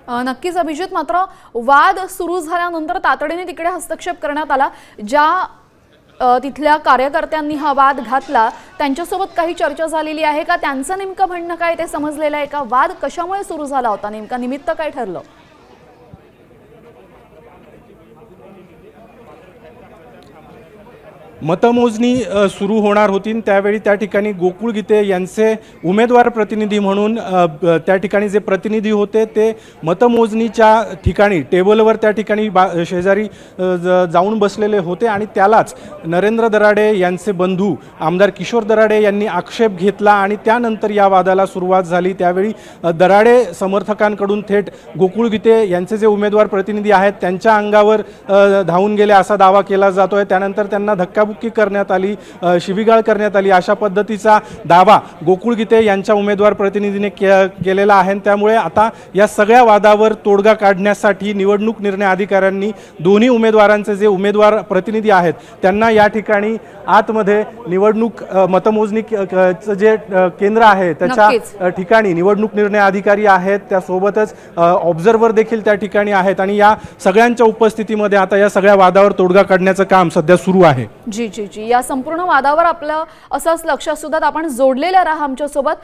नक्कीच अभिजित, मात्र वाद सुरू झाल्यानंतर तातडीने तिकडे हस्तक्षेप करण्यात आला। ज्या तिथल्या कार्यकर्त्यांनी हा वाद घातला त्यांच्यासोबत काही चर्चा झालेली आहे का? त्यांचं नेमकं म्हणणं काय ते समजलेलं आहे का? वाद कशामुळे सुरू झाला होता, नेमका निमित्त काय ठरलं? मतमोजणी सुरू होणार होती, त्यावेळी त्या ठिकाणी गोकुळ गीते यांचे उमेदवार प्रतिनिधी म्हणून त्या ठिकाणी जे प्रतिनिधी होते ते मतमोजणीच्या ठिकाणी टेबलवर त्या ठिकाणी शेजारी जाऊन बसलेले होते आणि त्यालाच नरेंद्र दराडे यांचे बंधू आमदार किशोर दराडे यांनी आक्षेप घेतला आणि त्यानंतर या वादाला सुरुवात झाली। त्यावेळी दराडे समर्थकांकडून थेट गोकुळ गीते यांचे जे उमेदवार प्रतिनिधी आहेत त्यांच्या अंगावर धावून गेले असा दावा केला जातोय। त्यानंतर त्यांना धक्काबुक्की करण्यात आली, शिवीगाळ करण्यात आली अशा पद्धतीचा दावा गोकुळ गीते यांच्या उमेदवार प्रतिनिधीने केलेला आहे। त्यामुळे आता या सगळ्या वादावर तोडगा काढण्यासाठी निवडणूक निर्णय अधिकाऱ्यांनी दोन्ही उमेदवारांचे जे उमेदवार प्रतिनिधी आहेत त्यांना या ठिकाणी आतमध्ये निवडणूक मतमोजणी जे केंद्र आहे त्याच्या ठिकाणी निवडणूक निर्णय अधिकारी आहेत, त्यासोबतच ऑब्झर्व्हर देखील त्या ठिकाणी आहेत आणि या सगळ्यांच्या उपस्थितीमध्ये आता या सगळ्या वादावर तोडगा काढण्याचं काम सध्या सुरू आहे। जी जी जी, या संपूर्ण वादावर आपलं असंच लक्ष असू द्यात, आपण जोडलेले राहा आमच्या सोबत।